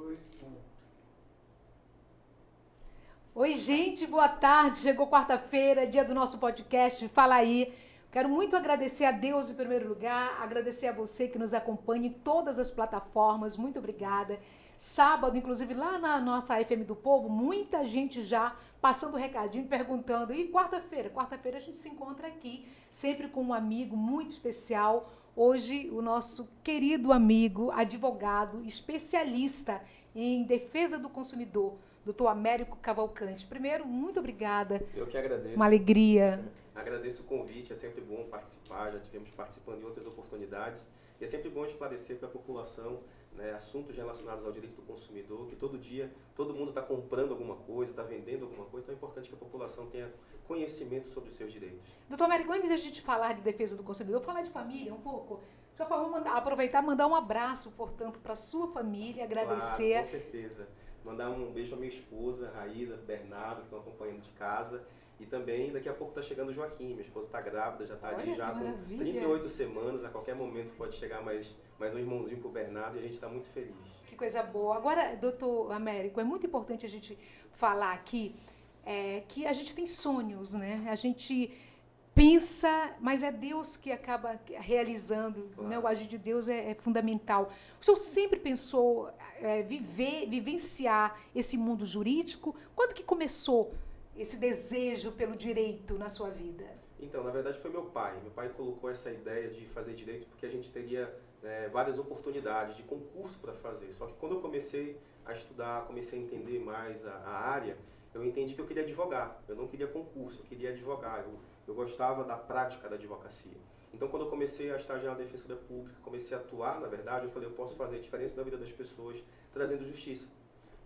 dois, um. Oi, gente, boa tarde. Chegou quarta-feira, dia do nosso podcast Fala Aí. Quero muito agradecer a Deus em primeiro lugar, agradecer a você que nos acompanha em todas as plataformas. Muito obrigada. Sábado, inclusive, lá na nossa FM do Povo, muita gente já passando recadinho, perguntando. E quarta-feira? Quarta-feira a gente se encontra aqui, sempre com um amigo muito especial. Hoje, o nosso querido amigo, advogado, especialista em defesa do consumidor, Dr. Américo Cavalcante. Primeiro, muito obrigada. Eu que agradeço. Uma alegria. Agradeço o convite, é sempre bom participar, já tivemos participando de outras oportunidades. E é sempre bom esclarecer para a população, né, assuntos relacionados ao direito do consumidor, que todo dia todo mundo está comprando alguma coisa, está vendendo alguma coisa, então é importante que a população tenha conhecimento sobre os seus direitos. Doutor Américo, antes da gente falar de defesa do consumidor, falar de família um pouco. Só aproveitar e mandar um abraço, portanto, para a sua família, agradecer. Claro, com certeza. Mandar um beijo para minha esposa, Raíza, Bernardo, que estão acompanhando de casa. E também, daqui a pouco está chegando o Joaquim, minha esposa está grávida, já está ali já com 38 semanas, a qualquer momento pode chegar mais um irmãozinho para o Bernardo e a gente está muito feliz. Que coisa boa. Agora, doutor Américo, é muito importante a gente falar aqui que a gente tem sonhos, né? A gente pensa, mas é Deus que acaba realizando, Claro. Né? O agir de Deus é fundamental. O senhor sempre pensou vivenciar esse mundo jurídico? Quando que começou esse desejo pelo direito na sua vida? Então, na verdade foi meu pai. Meu pai colocou essa ideia de fazer direito porque a gente teria várias oportunidades de concurso para fazer. Só que quando eu comecei a estudar, comecei a entender mais a área, eu entendi que eu queria advogar. Eu não queria concurso, eu queria advogar. Eu gostava da prática da advocacia. Então, quando eu comecei a estagiar na Defensoria Pública, comecei a atuar, na verdade, eu falei, eu posso fazer a diferença na vida das pessoas trazendo justiça.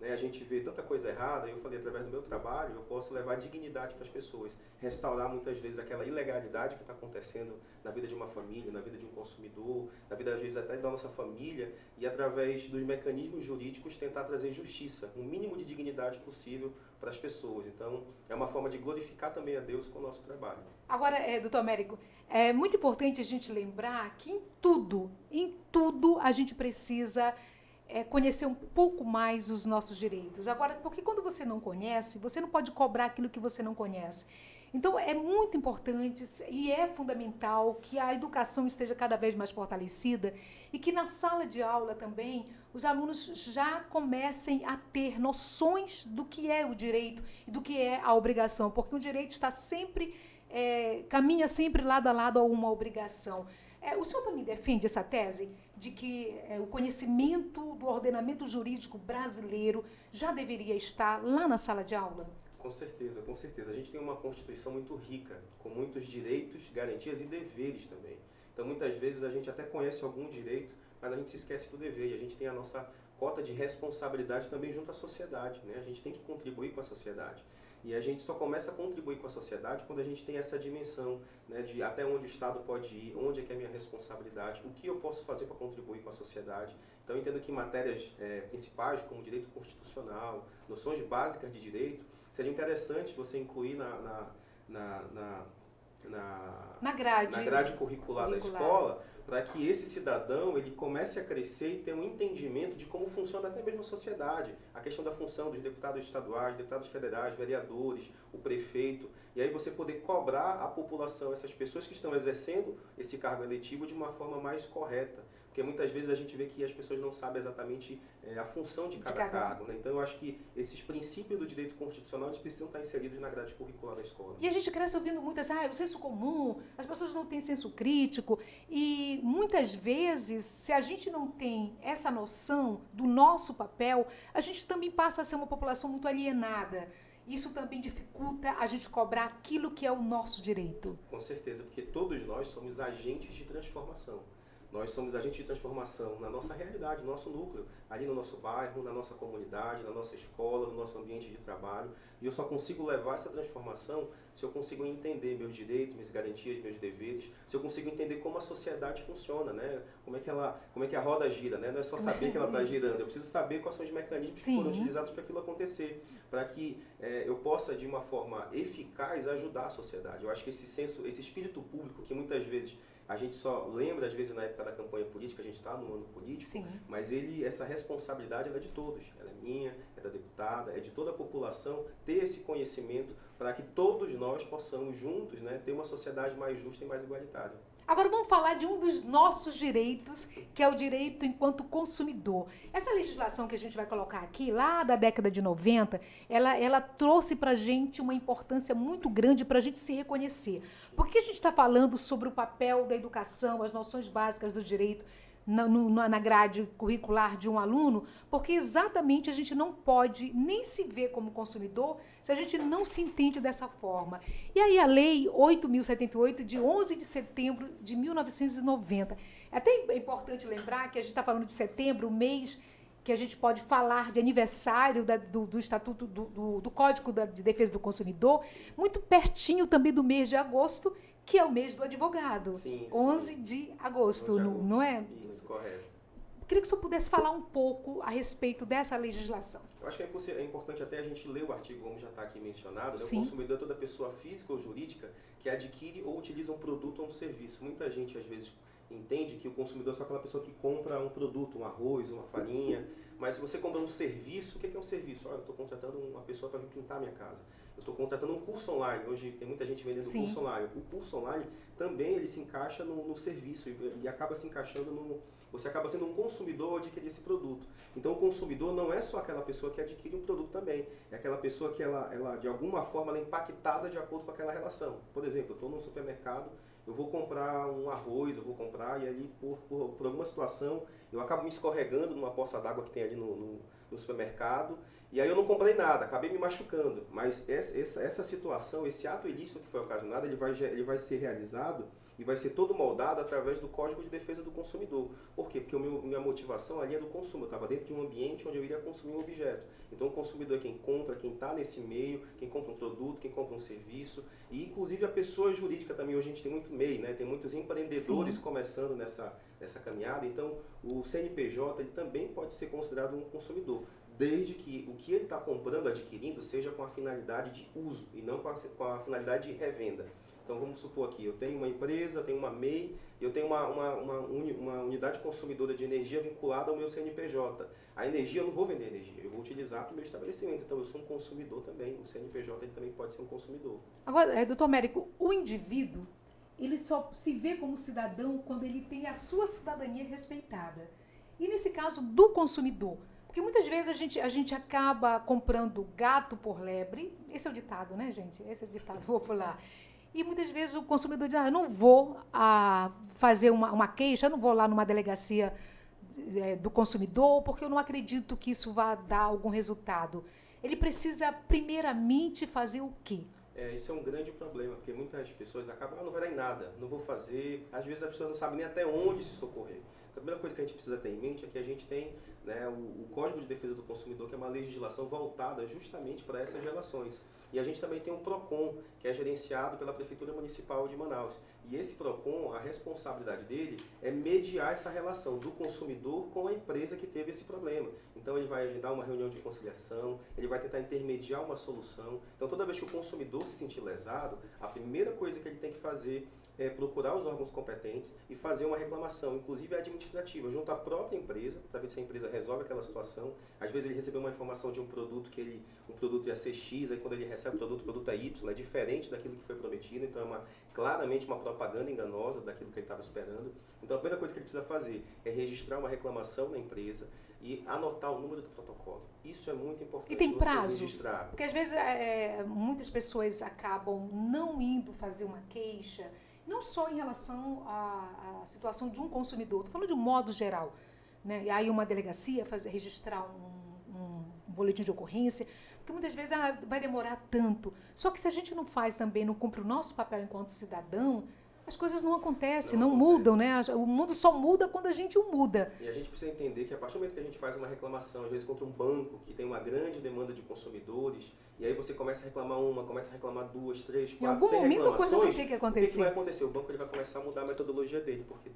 A gente vê tanta coisa errada, e eu falei, através do meu trabalho, eu posso levar dignidade para as pessoas, restaurar muitas vezes aquela ilegalidade que está acontecendo na vida de uma família, na vida de um consumidor, na vida às vezes até da nossa família, e através dos mecanismos jurídicos tentar trazer justiça, o mínimo de dignidade possível para as pessoas. Então, é uma forma de glorificar também a Deus com o nosso trabalho. Agora, doutor Américo, é muito importante a gente lembrar que em tudo a gente precisa conhecer um pouco mais os nossos direitos. Agora, porque quando você não conhece, você não pode cobrar aquilo que você não conhece. Então, é muito importante e é fundamental que a educação esteja cada vez mais fortalecida e que na sala de aula também os alunos já comecem a ter noções do que é o direito e do que é a obrigação, porque o direito está sempre, caminha sempre lado a lado a uma obrigação. O senhor também defende essa tese de que o conhecimento do ordenamento jurídico brasileiro já deveria estar lá na sala de aula? Com certeza, com certeza. A gente tem uma Constituição muito rica, com muitos direitos, garantias e deveres também. Então, muitas vezes, a gente até conhece algum direito, mas a gente se esquece do dever. E a gente tem a nossa cota de responsabilidade também junto à sociedade, né? A gente tem que contribuir com a sociedade. E a gente só começa a contribuir com a sociedade quando a gente tem essa dimensão, né, de até onde o Estado pode ir, onde é que é a minha responsabilidade, o que eu posso fazer para contribuir com a sociedade. Então, eu entendo que matérias principais, como direito constitucional, noções básicas de direito, seria interessante você incluir na grade curricular da escola, para que esse cidadão ele comece a crescer e ter um entendimento de como funciona até mesmo a sociedade. A questão da função dos deputados estaduais, deputados federais, vereadores, o prefeito, e aí você poder cobrar a população, essas pessoas que estão exercendo esse cargo eletivo de uma forma mais correta. Porque muitas vezes a gente vê que as pessoas não sabem exatamente a função de cada cargo, né? Então eu acho que esses princípios do direito constitucional eles precisam estar inseridos na grade curricular da escola. E a gente cresce ouvindo muitas, o senso comum, as pessoas não têm senso crítico, e muitas vezes, se a gente não tem essa noção do nosso papel, a gente também passa a ser uma população muito alienada. Isso também dificulta a gente cobrar aquilo que é o nosso direito. Com certeza, porque todos nós somos agentes de transformação. Nós somos agentes de transformação na nossa realidade, no nosso núcleo, ali no nosso bairro, na nossa comunidade, na nossa escola, no nosso ambiente de trabalho. E eu só consigo levar essa transformação se eu consigo entender meus direitos, minhas garantias, meus deveres, se eu consigo entender como a sociedade funciona, né? Como é que a roda gira, né? Não é só saber que ela está girando, eu preciso saber quais são os mecanismos que foram utilizados para aquilo acontecer, para que eu possa, de uma forma eficaz, ajudar a sociedade. Eu acho que esse espírito público que muitas vezes a gente só lembra, às vezes, na época da campanha política, a gente está no ano político, mas essa responsabilidade ela é de todos. Ela é minha, é da deputada, é de toda a população ter esse conhecimento para que todos nós possamos juntos, né, ter uma sociedade mais justa e mais igualitária. Agora vamos falar de um dos nossos direitos, que é o direito enquanto consumidor. Essa legislação que a gente vai colocar aqui, lá da década de 90, ela trouxe para a gente uma importância muito grande para a gente se reconhecer. Por que a gente está falando sobre o papel da educação, as noções básicas do direito na grade curricular de um aluno? Porque exatamente a gente não pode nem se ver como consumidor se a gente não se entende dessa forma. E aí a Lei 8.078, de 11 de setembro de 1990. É até importante lembrar que a gente está falando de setembro, o mês que a gente pode falar de aniversário do Estatuto do Código de Defesa do Consumidor, muito pertinho também do mês de agosto, que é o mês do advogado. Sim, sim. 11 de agosto, não é? Isso, correto. Queria que o senhor pudesse falar um pouco a respeito dessa legislação. Eu acho que é importante até a gente ler o artigo, como já está aqui mencionado, né? O Sim. consumidor é toda pessoa física ou jurídica que adquire ou utiliza um produto ou um serviço. Muita gente, às vezes, entende que o consumidor é só aquela pessoa que compra um produto, um arroz, uma farinha, mas se você compra um serviço, o que é um serviço? Olha, eu estou contratando uma pessoa para vir pintar a minha casa. Eu estou contratando um curso online. Hoje tem muita gente vendendo Sim. curso online. O curso online também ele se encaixa no serviço e acaba se encaixando no... Você acaba sendo um consumidor ao adquirir esse produto. Então, o consumidor não é só aquela pessoa que adquire um produto também. É aquela pessoa que ela de alguma forma, ela é impactada de acordo com aquela relação. Por exemplo, eu estou num supermercado, eu vou comprar um arroz, eu vou comprar e ali, por alguma situação, eu acabo me escorregando numa poça d'água que tem ali no supermercado. E aí eu não comprei nada, acabei me machucando. Mas essa situação, esse ato ilícito que foi ocasionado, ele vai ser realizado e vai ser todo moldado através do Código de Defesa do Consumidor. Por quê? Porque minha motivação ali é do consumo. Eu estava dentro de um ambiente onde eu iria consumir um objeto. Então o consumidor é quem compra, quem está nesse meio, quem compra um produto, quem compra um serviço. E inclusive a pessoa jurídica também. Hoje a gente tem muito MEI, né? Tem muitos empreendedores Sim. começando nessa caminhada. Então o CNPJ ele também pode ser considerado um consumidor, desde que o que ele está comprando, adquirindo, seja com a finalidade de uso e não com a finalidade de revenda. Então vamos supor aqui, eu tenho uma empresa, tenho uma MEI, eu tenho uma unidade consumidora de energia vinculada ao meu CNPJ. A energia, eu não vou vender energia, eu vou utilizar para o meu estabelecimento. Então eu sou um consumidor também, o CNPJ ele também pode ser um consumidor. Agora, doutor Américo, o indivíduo, ele só se vê como cidadão quando ele tem a sua cidadania respeitada. E nesse caso do consumidor, porque muitas vezes a gente acaba comprando gato por lebre, esse é o ditado, né, gente? Esse é o ditado popular. E muitas vezes o consumidor diz, eu não vou fazer uma queixa, eu não vou lá numa delegacia do consumidor, porque eu não acredito que isso vá dar algum resultado. Ele precisa, primeiramente, fazer o quê? Isso é um grande problema, porque muitas pessoas acabam, não vai dar em nada, não vou fazer. Às vezes a pessoa não sabe nem até onde se socorrer. Então, a primeira coisa que a gente precisa ter em mente é que a gente tem, né, o Código de Defesa do Consumidor, que é uma legislação voltada justamente para essas relações. E a gente também tem um PROCON, que é gerenciado pela Prefeitura Municipal de Manaus. E esse PROCON, a responsabilidade dele é mediar essa relação do consumidor com a empresa que teve esse problema. Então ele vai agendar uma reunião de conciliação, ele vai tentar intermediar uma solução. Então toda vez que o consumidor se sentir lesado, a primeira coisa que ele tem que fazer é procurar os órgãos competentes e fazer uma reclamação, inclusive administrativa, junto à própria empresa, para ver se a empresa resolve aquela situação. Às vezes ele recebeu uma informação de um produto um produto ia ser X, aí quando ele recebe o produto é Y, é diferente daquilo que foi prometido, então é claramente uma propaganda enganosa daquilo que ele estava esperando. Então a primeira coisa que ele precisa fazer é registrar uma reclamação na empresa e anotar o número do protocolo. Isso é muito importante. E tem você prazo? registrar. Porque às vezes muitas pessoas acabam não indo fazer uma queixa, não só em relação à situação de um consumidor, estou falando de um modo geral, né? E aí uma delegacia registrar um boletim de ocorrência, porque muitas vezes vai demorar tanto. Só que se a gente não faz também, não cumpre o nosso papel enquanto cidadão, as coisas não acontecem, não mudam, né? O mundo só muda quando a gente o muda. E a gente precisa entender que a partir do momento que a gente faz uma reclamação, às vezes contra um banco que tem uma grande demanda de consumidores, e aí você começa a reclamar uma, começa a reclamar duas, três, Em quatro, algum 100 momento a coisa vai reclamações, ter que o que acontecer. vai acontecer? O banco ele vai começar a mudar a metodologia dele, porque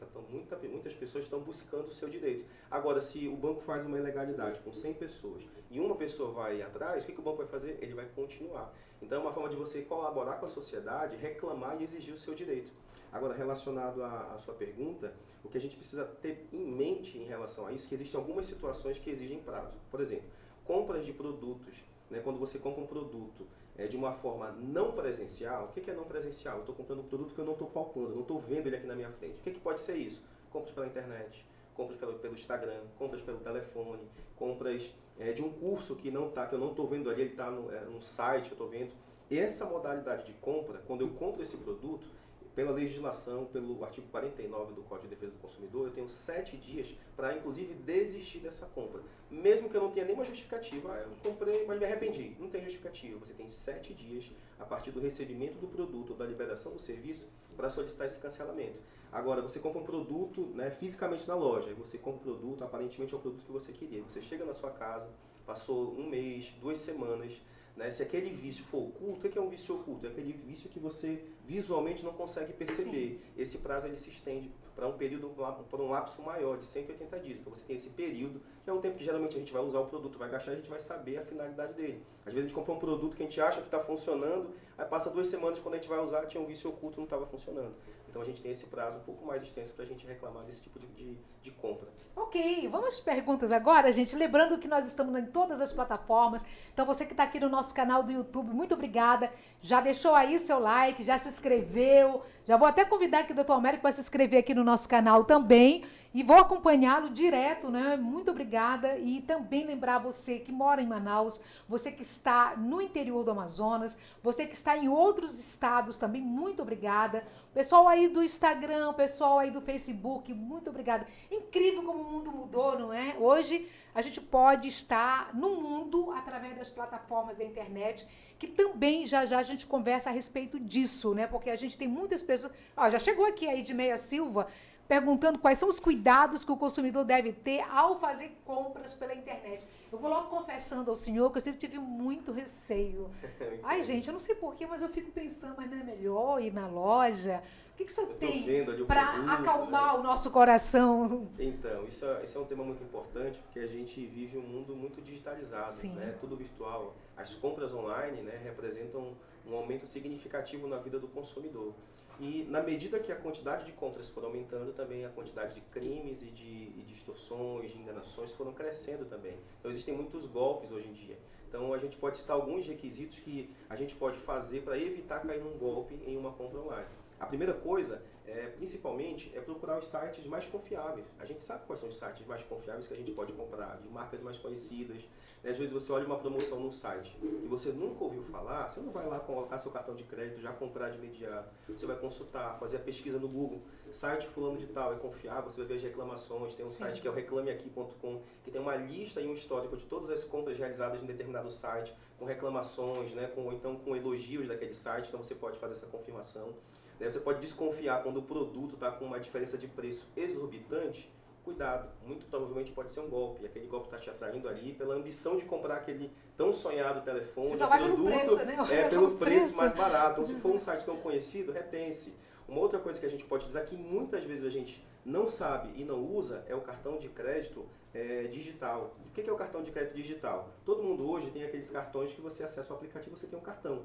muitas pessoas estão buscando o seu direito. Agora, se o banco faz uma ilegalidade com 100 pessoas e uma pessoa vai atrás, o que o banco vai fazer? Ele vai continuar. Então, é uma forma de você colaborar com a sociedade, reclamar e exigir o seu direito. Agora, relacionado à sua pergunta, o que a gente precisa ter em mente em relação a isso, é que existem algumas situações que exigem prazo. Por exemplo, compras de produtos, né, quando você compra um produto de uma forma não presencial. O que é não presencial? Eu estou comprando um produto que eu não estou palpando, eu não estou vendo ele aqui na minha frente. O que pode ser isso? Compras pela internet, compras pelo Instagram, compras pelo telefone, compras de um curso que eu não estou vendo ali, ele está no site, eu estou vendo. Essa modalidade de compra, quando eu compro esse produto, pela legislação, pelo artigo 49 do Código de Defesa do Consumidor, eu tenho 7 dias para, inclusive, desistir dessa compra. Mesmo que eu não tenha nenhuma justificativa. Eu comprei, mas me arrependi. Não tem justificativa. Você tem 7 dias, a partir do recebimento do produto ou da liberação do serviço, para solicitar esse cancelamento. Agora, você compra um produto, né, fisicamente na loja, e você compra um produto, aparentemente é o produto que você queria. Você chega na sua casa, passou um mês, 2 semanas, né? Se aquele vício for oculto, o que é um vício oculto? É aquele vício que você visualmente não consegue perceber. Sim. Esse prazo ele se estende para um período, por um lapso maior, de 180 dias. Então você tem esse período, que é o tempo que geralmente a gente vai usar o produto, vai gastar, a gente vai saber a finalidade dele. Às vezes a gente compra um produto que a gente acha que está funcionando, aí passa 2 semanas, quando a gente vai usar, tinha um vício oculto, não estava funcionando. Então a gente tem esse prazo um pouco mais extenso para a gente reclamar desse tipo de compra. Ok, vamos às perguntas agora, gente. Lembrando que nós estamos em todas as plataformas. Então você que está aqui no nosso canal do YouTube, muito obrigada. Já deixou aí seu like, já se inscreveu. Já vou até convidar aqui o Dr. Américo para se inscrever aqui no nosso canal também. E vou acompanhá-lo direto, né? Muito obrigada. E também lembrar você que mora em Manaus, você que está no interior do Amazonas, você que está em outros estados também, muito obrigada. Pessoal aí do Instagram, pessoal aí do Facebook, muito obrigada. Incrível como o mundo mudou, não é? Hoje a gente pode estar no mundo através das plataformas da internet, que também já a gente conversa a respeito disso, né? Porque a gente tem muitas pessoas... Ó, já chegou aqui a Edmeia Silva perguntando quais são os cuidados que o consumidor deve ter ao fazer compras pela internet. Eu vou logo confessando ao senhor que eu sempre tive muito receio. Ai, gente, eu não sei porquê, mas eu fico pensando, mas não é melhor ir na loja? O que o senhor tem para acalmar, né, o nosso coração? Então, isso é um tema muito importante, porque a gente vive um mundo muito digitalizado, né? Tudo virtual. As compras online, né, representam um aumento significativo na vida do consumidor. E na medida que a quantidade de compras for aumentando, também a quantidade de crimes e de extorsões, de enganações foram crescendo também. Então existem muitos golpes hoje em dia. Então a gente pode citar alguns requisitos que a gente pode fazer para evitar cair num golpe em uma compra online. A primeira coisa, principalmente, é procurar os sites mais confiáveis. A gente sabe quais são os sites mais confiáveis que a gente pode comprar, de marcas mais conhecidas. Às vezes você olha uma promoção num site que você nunca ouviu falar, você não vai lá colocar seu cartão de crédito, já comprar de imediato. Você vai consultar, fazer a pesquisa no Google, site fulano de tal é confiável, você vai ver as reclamações. Tem um site que é o reclameaqui.com, que tem uma lista e um histórico de todas as compras realizadas em determinado site, com reclamações, né, ou então com elogios daquele site, então você pode fazer essa confirmação. Você pode desconfiar quando o produto está com uma diferença de preço exorbitante. Cuidado, muito provavelmente pode ser um golpe. Aquele golpe está te atraindo ali pela ambição de comprar aquele tão sonhado telefone, você só vai produto, pelo preço, né? Pelo preço mais barato. Então, se for um site tão conhecido, repense. Uma outra coisa que a gente pode dizer que muitas vezes a gente não sabe e não usa é o cartão de crédito digital. O que é o cartão de crédito digital? Todo mundo hoje tem aqueles cartões que você acessa o aplicativo e você tem um cartão.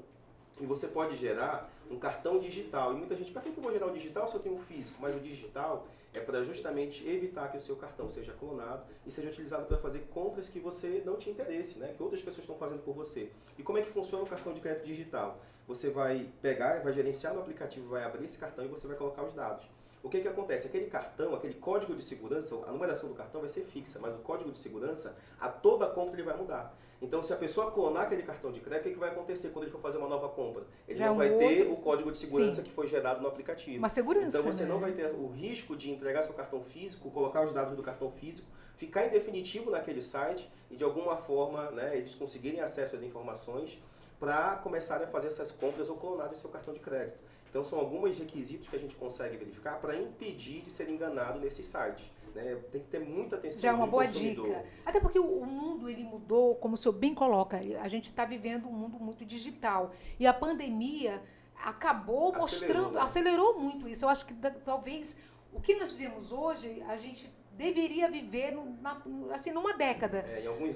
E você pode gerar um cartão digital. E muita gente, para que eu vou gerar o digital se eu tenho um físico? Mas o digital é para justamente evitar que o seu cartão seja clonado e seja utilizado para fazer compras que você não te interesse, né? Que outras pessoas estão fazendo por você. E como é que funciona o cartão de crédito digital? Você vai pegar, vai gerenciar no aplicativo, vai abrir esse cartão e você vai colocar os dados. O que acontece? Aquele cartão, aquele código de segurança, a numeração do cartão vai ser fixa, mas o código de segurança, a toda compra ele vai mudar. Então, se a pessoa clonar aquele cartão de crédito, o que vai acontecer quando ele for fazer uma nova compra? Ele não vai ter o código de segurança que foi gerado no aplicativo. Uma segurança, então, você não vai ter o risco de entregar seu cartão físico, colocar os dados do cartão físico, ficar em definitivo naquele site e, de alguma forma, né, eles conseguirem acesso às informações para começarem a fazer essas compras ou clonarem o seu cartão de crédito. Então, são alguns requisitos que a gente consegue verificar para impedir de ser enganado nesses sites. Né? Tem que ter muita atenção. Já é uma boa dica. Até porque o mundo ele mudou, como o senhor bem coloca, a gente está vivendo um mundo muito digital. E a pandemia acabou acelerou muito isso. Eu acho que talvez o que nós vivemos hoje, a gente deveria viver assim, numa década.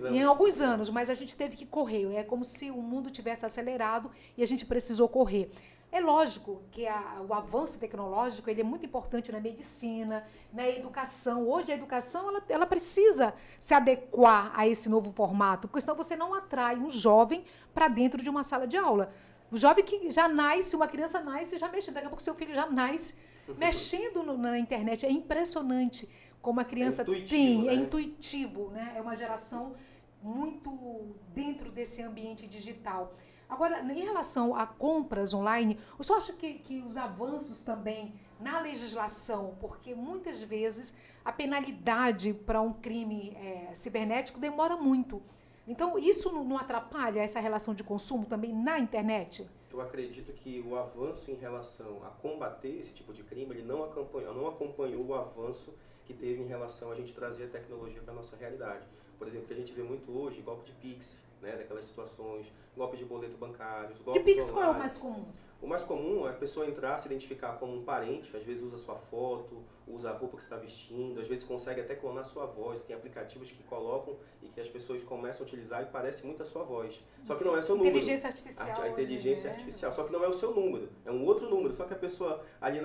Em alguns anos, mas a gente teve que correr. É como se o mundo tivesse acelerado e a gente precisou correr. É lógico que o avanço tecnológico ele é muito importante na medicina, na educação. Hoje a educação ela precisa se adequar a esse novo formato, porque senão você não atrai um jovem para dentro de uma sala de aula. O jovem que já nasce, uma criança nasce já mexendo, daqui a pouco seu filho já nasce mexendo na internet. É impressionante como a criança é intuitivo, né? É uma geração muito dentro desse ambiente digital. Agora, em relação a compras online, o senhor acha que os avanços também na legislação, porque muitas vezes a penalidade para um crime cibernético demora muito. Então, isso não atrapalha essa relação de consumo também na internet? Eu acredito que o avanço em relação a combater esse tipo de crime, ele não acompanhou o avanço que teve em relação a gente trazer a tecnologia para a nossa realidade. Por exemplo, que a gente vê muito hoje, golpe de Pix, né, daquelas situações, golpes de boleto bancários, golpes de Pix online. Qual é o mais comum? O mais comum é a pessoa entrar, se identificar como um parente, às vezes usa sua foto, usa a roupa que você está vestindo, às vezes consegue até clonar sua voz, tem aplicativos que colocam e que as pessoas começam a utilizar e parece muito a sua voz. Só que não é seu número. Inteligência artificial. A inteligência artificial, só que não é o seu número, é um outro número, só que a pessoa ali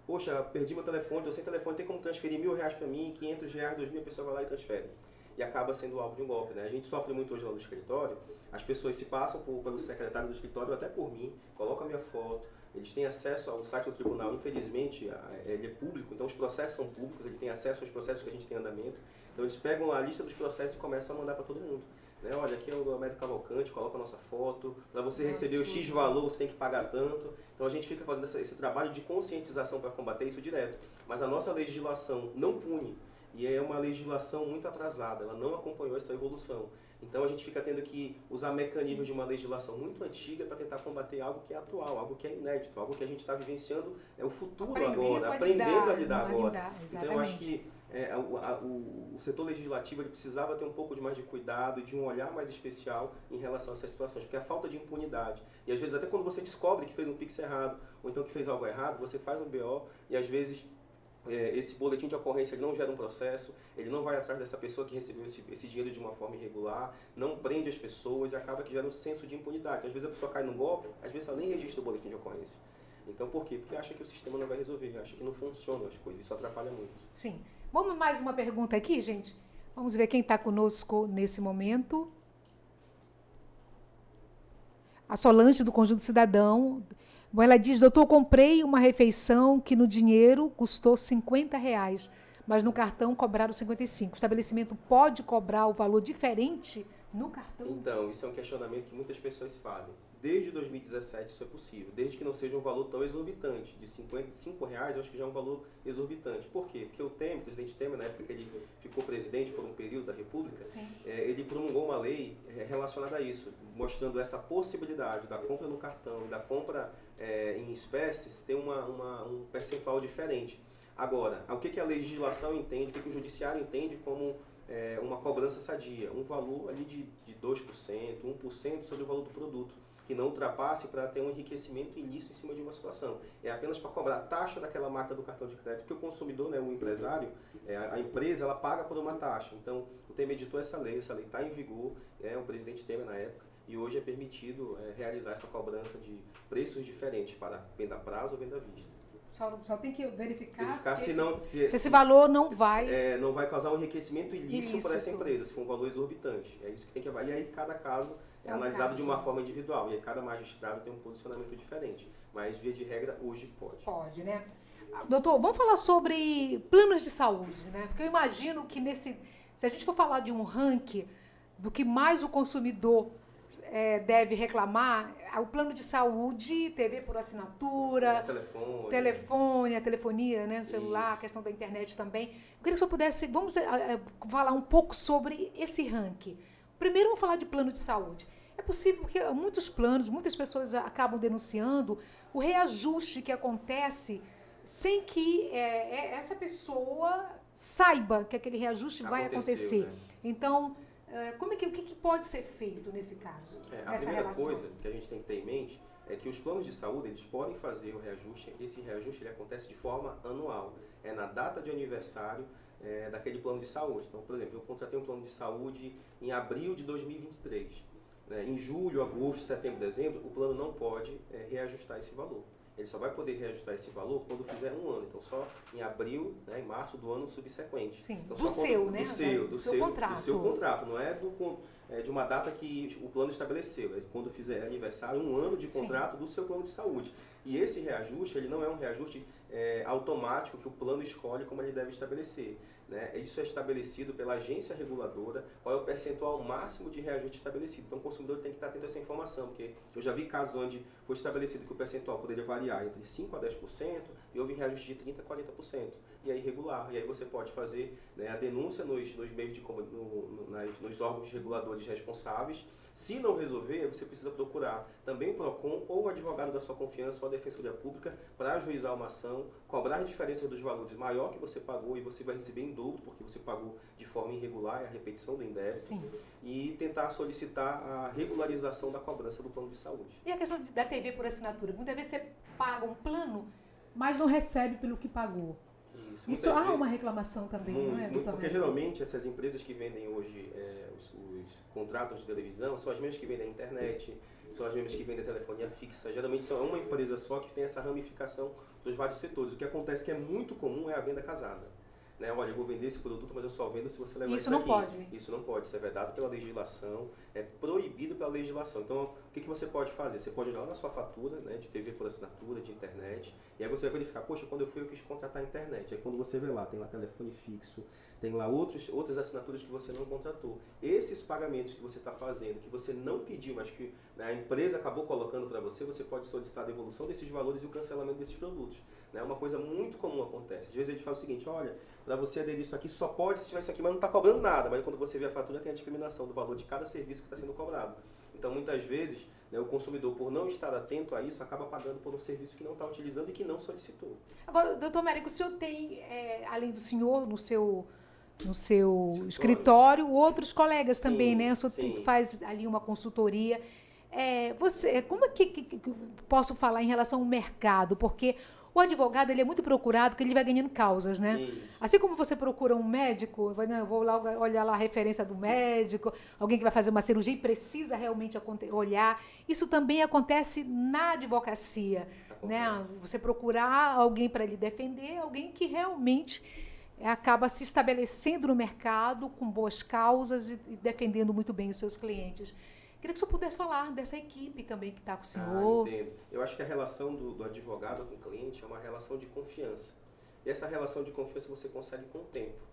poxa, perdi meu telefone, estou sem telefone, tem como transferir R$1.000 para mim, R$500, R$2.000, a pessoa vai lá e transfere. E acaba sendo alvo de um golpe, né? A gente sofre muito hoje lá no escritório, as pessoas se passam pelo secretário do escritório, até por mim, colocam a minha foto, eles têm acesso ao site do tribunal, infelizmente ele é público, então os processos são públicos, eles têm acesso aos processos que a gente tem em andamento, então eles pegam lá a lista dos processos e começam a mandar para todo mundo. Né? Olha, aqui é o Américo Cavalcante, coloca a nossa foto, para você receber o X valor você tem que pagar tanto, então a gente fica fazendo esse trabalho de conscientização para combater isso direto, mas a nossa legislação não pune, e é uma legislação muito atrasada, ela não acompanhou essa evolução. Então a gente fica tendo que usar mecanismos de uma legislação muito antiga para tentar combater algo que é atual, algo que é inédito, algo que a gente está vivenciando, é o futuro aprendendo a lidar agora. Então eu acho que o setor legislativo ele precisava ter um pouco de mais de cuidado e de um olhar mais especial em relação a essas situações, porque a falta de impunidade, e às vezes até quando você descobre que fez um Pix errado, ou então que fez algo errado, você faz um BO e às vezes esse boletim de ocorrência ele não gera um processo, ele não vai atrás dessa pessoa que recebeu esse dinheiro de uma forma irregular, não prende as pessoas e acaba que gera um senso de impunidade. Às vezes a pessoa cai num golpe, às vezes ela nem registra o boletim de ocorrência. Então por quê? Porque acha que o sistema não vai resolver, acha que não funcionam as coisas, isso atrapalha muito. Sim. Vamos mais uma pergunta aqui, gente? Vamos ver quem está conosco nesse momento. A Solange, do Conjunto Cidadão. Bom, ela diz, doutor, comprei uma refeição que no dinheiro custou R$50, mas no cartão cobraram 55. O estabelecimento pode cobrar o valor diferente no cartão? Então, isso é um questionamento que muitas pessoas fazem. Desde 2017 isso é possível, desde que não seja um valor tão exorbitante. De R$55, eu acho que já é um valor exorbitante. Por quê? Porque o presidente Temer, na época que ele ficou presidente por um período da República, ele promulgou uma lei relacionada a isso, mostrando essa possibilidade da compra no cartão e da compra em espécies ter um percentual diferente. Agora, o que a legislação entende, o que o judiciário entende como uma cobrança sadia? Um valor ali de 2%, 1% sobre o valor do produto, que não ultrapasse para ter um enriquecimento ilícito em cima de uma situação. É apenas para cobrar a taxa daquela marca do cartão de crédito, porque o consumidor, né, o empresário, a empresa, ela paga por uma taxa. Então, o Temer editou essa lei está em vigor, o presidente Temer na época, e hoje é permitido realizar essa cobrança de preços diferentes para venda a prazo ou venda à vista. Só tem que verificar se esse valor não vai... não vai causar um enriquecimento ilícito para essa empresa, se for um valor exorbitante. É isso que tem que avaliar. E aí cada caso é analisado de uma forma individual. E aí cada magistrado tem um posicionamento diferente. Mas, via de regra, hoje pode. Pode, né? Doutor, vamos falar sobre planos de saúde, né? Porque eu imagino que se a gente for falar de um ranking do que mais o consumidor deve reclamar, o plano de saúde, TV por assinatura, telefone, a telefonia, né, celular, isso. A questão da internet também. Eu queria que o senhor pudesse, vamos falar um pouco sobre esse ranking. Primeiro vamos falar de plano de saúde. É possível, porque muitos planos, muitas pessoas acabam denunciando o reajuste que acontece sem que essa pessoa saiba que aquele reajuste vai acontecer. Né? Então, o que pode ser feito nesse caso, a primeira coisa que a gente tem que ter em mente é que os planos de saúde, eles podem fazer o reajuste. Esse reajuste ele acontece de forma anual. É na data de aniversário daquele plano de saúde. Então, por exemplo, eu contratei um plano de saúde em abril de 2023. Em julho, agosto, setembro, dezembro, o plano não pode reajustar esse valor. Ele só vai poder reajustar esse valor quando fizer um ano. Então, só em abril, em março do ano subsequente. Sim, então, do seu, né? Do seu contrato. Do seu contrato, não é de uma data que o plano estabeleceu. É quando fizer aniversário, um ano de contrato do seu plano de saúde. E esse reajuste, ele não é um reajuste automático que o plano escolhe como ele deve estabelecer. Isso é estabelecido pela agência reguladora, qual é o percentual máximo de reajuste estabelecido. Então o consumidor tem que estar atento a essa informação, porque eu já vi casos onde foi estabelecido que o percentual poderia variar entre 5% a 10% e houve reajuste de 30% a 40%. E aí irregular. E aí você pode fazer a denúncia nos meios nos órgãos reguladores responsáveis. Se não resolver, você precisa procurar também o PROCON ou o advogado da sua confiança ou a Defensoria Pública para ajuizar uma ação, cobrar a diferença dos valores maior que você pagou e você vai receber em dobro porque você pagou de forma irregular, é a repetição do indébito. Sim. E tentar solicitar a regularização da cobrança do plano de saúde. E a questão da TV por assinatura? Muitas vezes você paga um plano, mas não recebe pelo que pagou. Isso há uma reclamação também, não é? Muito, porque geralmente essas empresas que vendem hoje os contratos de televisão são as mesmas que vendem a internet, são as mesmas que vendem a telefonia fixa. Geralmente são uma empresa só que tem essa ramificação dos vários setores. O que acontece que é muito comum é a venda casada. Olha, eu vou vender esse produto, mas eu só vendo se você levar isso daqui. Isso não pode. Isso é vedado pela legislação, é proibido pela legislação. Então, o que você pode fazer? Você pode olhar lá na sua fatura, de TV por assinatura, de internet, e aí você vai verificar, poxa, quando eu fui eu quis contratar a internet. Aí quando você vê lá, tem lá telefone fixo, tem lá outras assinaturas que você não contratou. Esses pagamentos que você está fazendo, que você não pediu, mas que a empresa acabou colocando para você, você pode solicitar a devolução desses valores e o cancelamento desses produtos. É uma coisa muito comum acontece. Às vezes a gente fala o seguinte, olha, para você aderir isso aqui só pode se tiver isso aqui, mas não está cobrando nada. Mas quando você vê a fatura tem a discriminação do valor de cada serviço que está sendo cobrado. Então muitas vezes o consumidor, por não estar atento a isso, acaba pagando por um serviço que não está utilizando e que não solicitou. Agora, doutor Mérico, o senhor tem, além do senhor, no seu escritório, outros colegas também, né? O senhor faz ali uma consultoria. Como é que posso falar em relação ao mercado? Porque o advogado ele é muito procurado porque ele vai ganhando causas, né? Isso. Assim como você procura um médico, eu vou lá olhar lá a referência do médico, alguém que vai fazer uma cirurgia e precisa realmente olhar. Isso também acontece na advocacia, né? Você procurar alguém para lhe defender, alguém que realmente acaba se estabelecendo no mercado com boas causas e defendendo muito bem os seus clientes. Queria que o senhor pudesse falar dessa equipe também que está com o senhor. Entendo. Eu acho que a relação do advogado com o cliente é uma relação de confiança. E essa relação de confiança você consegue com o tempo.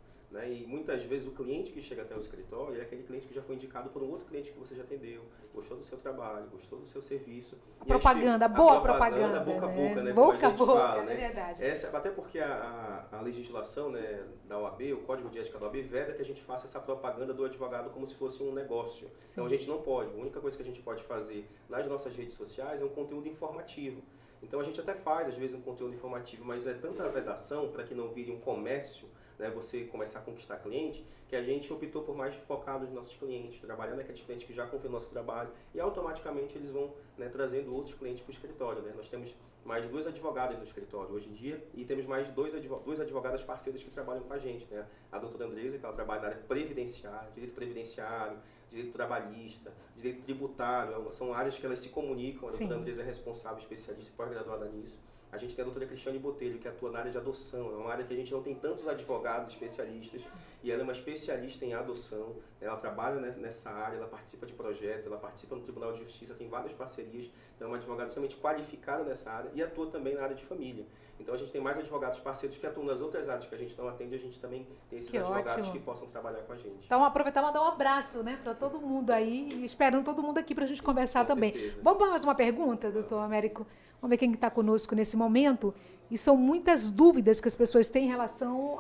E muitas vezes o cliente que chega até o escritório é aquele cliente que já foi indicado por um outro cliente que você já atendeu, gostou do seu trabalho, gostou do seu serviço. Propaganda, boa propaganda. Boca a boca, né? Boca a boca, fala, né? É verdade. Até porque a legislação da OAB, o Código de Ética da OAB, veda que a gente faça essa propaganda do advogado como se fosse um negócio. Sim. Então a gente não pode. A única coisa que a gente pode fazer nas nossas redes sociais é um conteúdo informativo. Então a gente até faz, às vezes, um conteúdo informativo, mas é tanta vedação para que não vire um comércio, você começar a conquistar cliente, que a gente optou por mais focar nos nossos clientes, trabalhar naqueles clientes que já confiam no nosso trabalho e automaticamente eles vão trazendo outros clientes para o escritório. Nós temos mais 2 advogadas no escritório hoje em dia e temos mais 2 advogadas parceiras que trabalham com a gente. A doutora Andresa, que ela trabalha na área previdenciária, direito previdenciário, direito trabalhista, direito tributário, são áreas que elas se comunicam. A doutora Andresa é responsável, especialista e pós-graduada nisso. A gente tem a doutora Cristiane Botelho, que atua na área de adoção. É uma área que a gente não tem tantos advogados especialistas e ela é uma especialista em adoção. Ela trabalha nessa área, ela participa de projetos, ela participa no Tribunal de Justiça, tem várias parcerias. Então é uma advogada extremamente qualificada nessa área e atua também na área de família. Então a gente tem mais advogados parceiros que atuam nas outras áreas que a gente não atende, a gente também tem esses advogados que possam trabalhar com a gente. Então aproveitar e mandar um abraço, para todo mundo aí, esperando todo mundo aqui para a gente conversar Com também. certeza. Vamos para mais uma pergunta, doutor Américo? Vamos ver quem está conosco nesse momento. E são muitas dúvidas que as pessoas têm em relação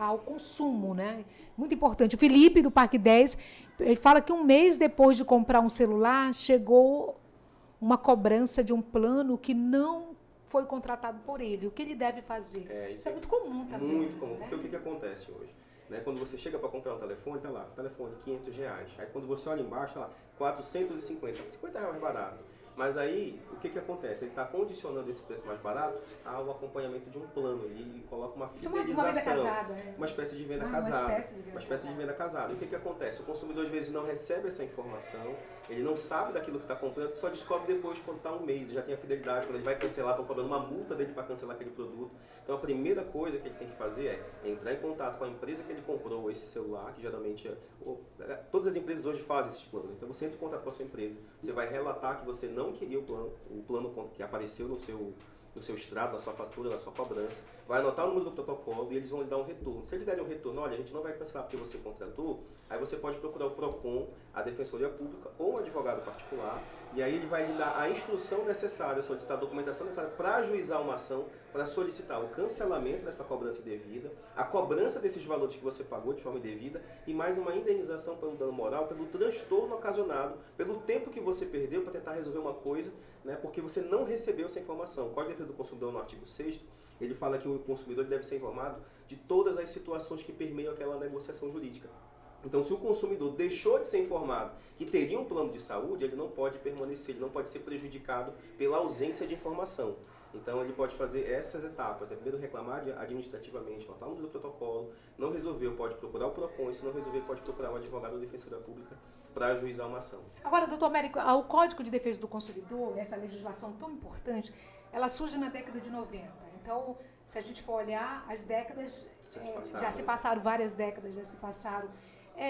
ao consumo, né? Muito importante. O Felipe, do Parque 10, ele fala que um mês depois de comprar um celular, chegou uma cobrança de um plano que não foi contratado por ele. O que ele deve fazer? Isso é muito comum também. Muito comum, né? porque o que acontece hoje? Né? Quando você chega para comprar um telefone, tá lá, telefone R$500. Aí quando você olha embaixo, tá lá, 450. R$50 mais barato. Mas aí, o que acontece? Ele está condicionando esse preço mais barato ao acompanhamento de um plano. Ele coloca uma fidelização. Isso é uma venda casada. Uma espécie de venda Uma casada. espécie de venda casada. E o que acontece? O consumidor às vezes não recebe essa informação, ele não sabe daquilo que está comprando, só descobre depois quando está um mês, já tem a fidelidade, quando ele vai cancelar, estão cobrando uma multa dele para cancelar aquele produto. Então a primeira coisa que ele tem que fazer é entrar em contato com a empresa que ele comprou esse celular, que geralmente todas as empresas hoje fazem esses planos. Então você entra em contato com a sua empresa, você vai relatar que você não queria o plano que apareceu no seu extrato, na sua fatura, na sua cobrança, vai anotar o número do protocolo e eles vão lhe dar um retorno. Se eles derem um retorno, olha, a gente não vai cancelar porque você contratou, aí você pode procurar o PROCON, a Defensoria Pública ou um advogado particular, e aí ele vai lhe dar a instrução necessária, solicitar a documentação necessária para ajuizar uma ação, para solicitar o cancelamento dessa cobrança indevida, a cobrança desses valores que você pagou de forma indevida e mais uma indenização pelo dano moral, pelo transtorno ocasionado, pelo tempo que você perdeu para tentar resolver uma coisa, né, porque você não recebeu essa informação. O Código de Defesa do Consumidor, no artigo 6º, ele fala que o consumidor deve ser informado de todas as situações que permeiam aquela negociação jurídica. Então, se o consumidor deixou de ser informado que teria um plano de saúde, ele não pode permanecer, ele não pode ser prejudicado pela ausência de informação. Então, ele pode fazer essas etapas. Primeiro, reclamar administrativamente, anotar o número do protocolo. Não resolveu, pode procurar o PROCON. E se não resolver, pode procurar um advogado ou defensora pública para ajuizar uma ação. Agora, doutor Américo, o Código de Defesa do Consumidor, essa legislação tão importante, ela surge na década de 90. Então, se a gente for olhar, as décadas já se passaram, várias décadas já se passaram.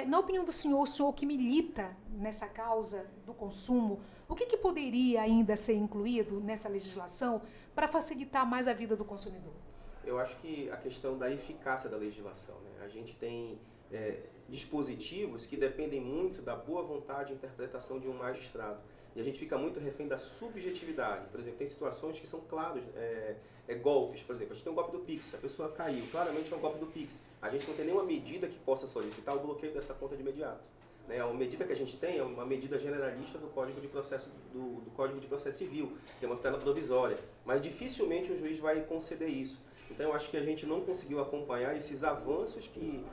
Na opinião do senhor, o senhor que milita nessa causa do consumo, o que poderia ainda ser incluído nessa legislação para facilitar mais a vida do consumidor? Eu acho que a questão da eficácia da legislação, né? A gente tem dispositivos que dependem muito da boa vontade e interpretação de um magistrado. E a gente fica muito refém da subjetividade. Por exemplo, tem situações que são claros, golpes. Por exemplo, a gente tem um golpe do Pix, a pessoa caiu, claramente é um golpe do Pix. A gente não tem nenhuma medida que possa solicitar o bloqueio dessa conta de imediato. Né? A medida que a gente tem é uma medida generalista do Código de Processo, do Código de Processo Civil, que é uma tutela provisória. Mas dificilmente o juiz vai conceder isso. Então eu acho que a gente não conseguiu acompanhar esses avanços que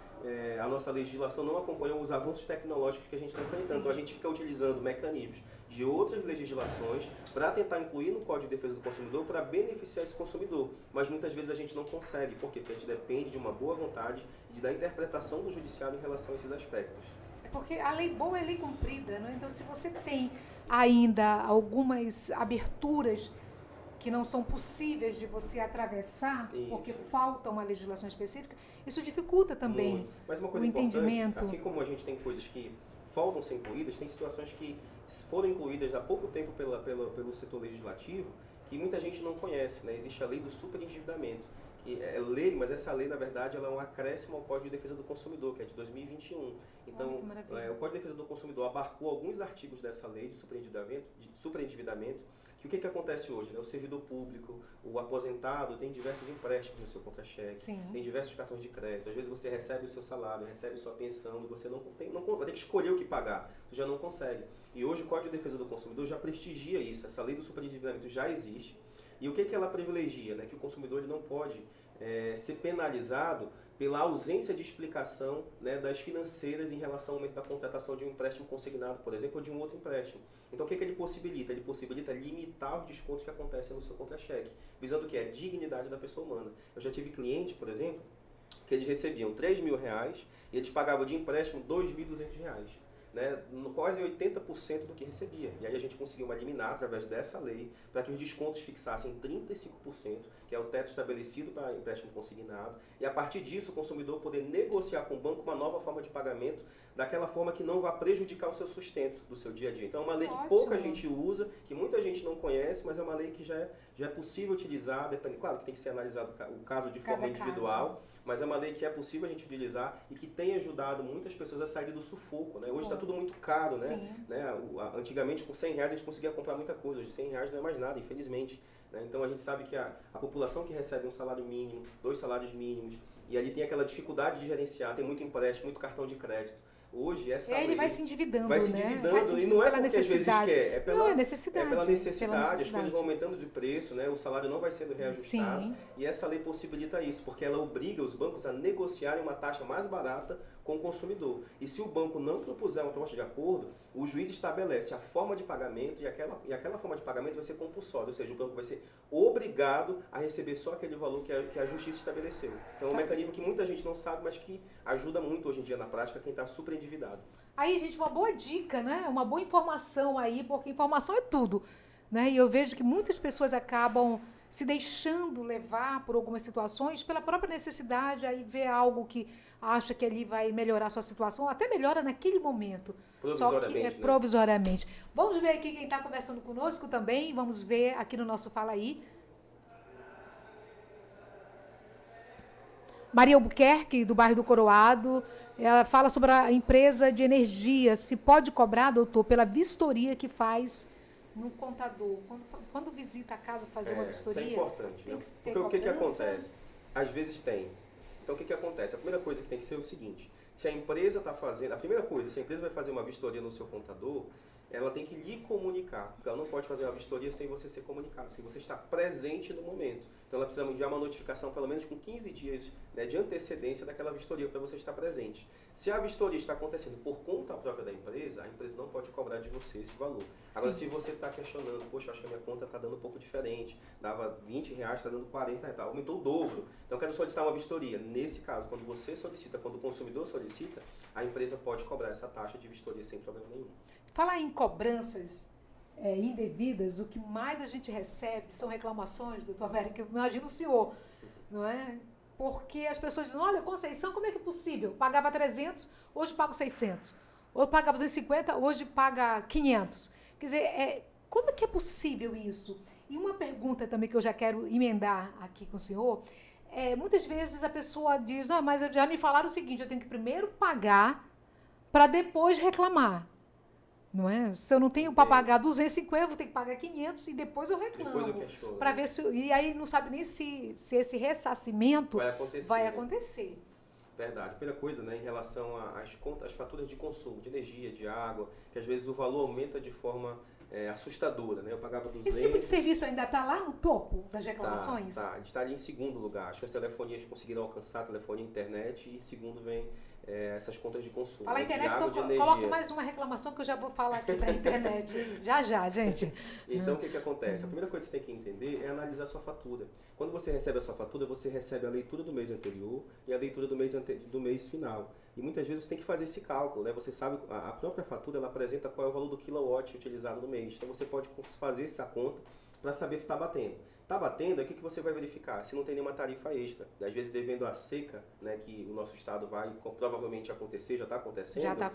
a nossa legislação não acompanhou, os avanços tecnológicos que a gente está enfrentando. Então a gente fica utilizando mecanismos de outras legislações para tentar incluir no Código de Defesa do Consumidor para beneficiar esse consumidor. Mas muitas vezes a gente não consegue. Por quê? Porque a gente depende de uma boa vontade e da interpretação do judiciário em relação a esses aspectos. Porque a lei boa é lei cumprida, né? Então se você tem ainda algumas aberturas que não são possíveis de você atravessar, porque falta uma legislação específica, isso dificulta também. Muito. Mas uma coisa o importante, entendimento. assim como a gente tem coisas que faltam ser incluídas, tem situações que foram incluídas há pouco tempo pelo setor legislativo, que muita gente não conhece, né? Existe a lei do superendividamento, que é lei, mas essa lei, na verdade, ela é um acréscimo ao Código de Defesa do Consumidor, que é de 2021. Então, o Código de Defesa do Consumidor abarcou alguns artigos dessa lei de superendividamento, que o que acontece hoje? Né? O servidor público, o aposentado, tem diversos empréstimos no seu contra-cheque, tem diversos cartões de crédito. Às vezes você recebe o seu salário, recebe sua pensão, e você vai ter que escolher o que pagar, você já não consegue. E hoje o Código de Defesa do Consumidor já prestigia isso, essa lei do superendividamento já existe. E o que ela privilegia? Né? Que o consumidor ele não pode ser penalizado pela ausência de explicação, né, das financeiras em relação ao aumento da contratação de um empréstimo consignado, por exemplo, ou de um outro empréstimo. Então, o que ele possibilita? Ele possibilita limitar os descontos que acontecem no seu contra-cheque, visando o que é a dignidade da pessoa humana. Eu já tive clientes, por exemplo, que eles recebiam R$3.000 e eles pagavam de empréstimo R$2.200. Né, quase 80% do que recebia. E aí a gente conseguiu uma liminar através dessa lei para que os descontos fixassem 35%, que é o teto estabelecido para empréstimo consignado, e a partir disso o consumidor poder negociar com o banco uma nova forma de pagamento, daquela forma que não vá prejudicar o seu sustento do seu dia a dia. Então é uma lei que pouca gente usa, que muita gente não conhece, mas é uma lei que já é possível utilizar, claro que tem que ser analisado o caso de forma individual, mas é uma lei que é possível a gente utilizar e que tem ajudado muitas pessoas a sair do sufoco. Né? Hoje está tudo muito caro, né? Sim. Antigamente, com R$100 a gente conseguia comprar muita coisa. Hoje, R$100 não é mais nada, infelizmente. Né? Então, a gente sabe que a população que recebe um salário mínimo, 2 salários mínimos, e ali tem aquela dificuldade de gerenciar, tem muito empréstimo, muito cartão de crédito. Hoje, essa lei ele vai se endividando, vai se né? endividando, e não é porque às vezes quer, é pela necessidade. necessidade. As coisas vão aumentando de preço, né? O salário não vai sendo reajustado. Sim. E essa lei possibilita isso, porque ela obriga os bancos a negociarem uma taxa mais barata com o consumidor. E se o banco não propuser uma proposta de acordo, o juiz estabelece a forma de pagamento e aquela forma de pagamento vai ser compulsória, ou seja, o banco vai ser obrigado a receber só aquele valor que a justiça estabeleceu. Então é um mecanismo que muita gente não sabe, mas que ajuda muito hoje em dia na prática quem está super endividado. Aí, gente, uma boa dica, né? Uma boa informação aí, porque informação é tudo, né? E eu vejo que muitas pessoas acabam se deixando levar por algumas situações pela própria necessidade, aí vê algo que acha que ali vai melhorar a sua situação, até melhora naquele momento. Só que é provisoriamente. Vamos ver aqui quem está conversando conosco também, vamos ver aqui no nosso Fala Aí. Maria Albuquerque, do bairro do Coroado, ela fala sobre a empresa de energia, se pode cobrar, doutor, pela vistoria que faz no contador. Quando visita a casa fazer uma vistoria, isso é importante, tem né? que ter Porque o que acontece? Às vezes tem. Então o que acontece? A primeira coisa que tem que ser o seguinte, se a empresa está fazendo, a primeira coisa, se a empresa vai fazer uma vistoria no seu contador, ela tem que lhe comunicar, porque ela não pode fazer uma vistoria sem você ser comunicado, sem você estar presente no momento. Então ela precisa enviar uma notificação pelo menos com 15 dias, né, de antecedência daquela vistoria para você estar presente. Se a vistoria está acontecendo por conta própria da empresa, a empresa não pode cobrar de você esse valor. Agora, se você está questionando, poxa, acho que a minha conta está dando um pouco diferente, dava R$20, está dando R$40, aumentou o dobro, então eu quero solicitar uma vistoria. Nesse caso, quando você solicita, quando o consumidor solicita, a empresa pode cobrar essa taxa de vistoria sem problema nenhum. Falar em cobranças indevidas, o que mais a gente recebe são reclamações, doutor Américo, eu imagino o senhor, não é? Porque as pessoas dizem, olha, Conceição, como é que é possível? Pagava 300, hoje pago 600. Ou pagava 250, hoje paga 500. Quer dizer, como é que é possível isso? E uma pergunta também que eu já quero emendar aqui com o senhor, muitas vezes a pessoa diz, mas já me falaram o seguinte, eu tenho que primeiro pagar para depois reclamar. Não é? Se eu não tenho para pagar 250, eu vou ter que pagar 500 e depois eu reclamo. Depois eu questiono. Para ver se, e aí não sabe nem se esse ressarcimento vai acontecer. Verdade. Primeira coisa, né, em relação às faturas de consumo, de energia, de água, que às vezes o valor aumenta de forma assustadora, né? Eu pagava 200... Esse tipo de serviço ainda está lá no topo das reclamações? Tá. A gente está ali em segundo lugar. Acho que as telefonias conseguiram alcançar a telefonia e internet e em segundo vem essas contas de consumo. Fala a internet, então coloca mais uma reclamação que eu já vou falar aqui da internet. já, gente. Então, o que acontece? A primeira coisa que você tem que entender é analisar a sua fatura. Quando você recebe a sua fatura, você recebe a leitura do mês anterior e a leitura do mês final. E muitas vezes você tem que fazer esse cálculo, né? Você sabe, a própria fatura, ela apresenta qual é o valor do quilowatt utilizado no mês. Então, você pode fazer essa conta para saber se está batendo. Está batendo, aí o que você vai verificar? Se não tem nenhuma tarifa extra. Às vezes, devendo a seca, né, que o nosso estado vai provavelmente acontecer, já está acontecendo. Já está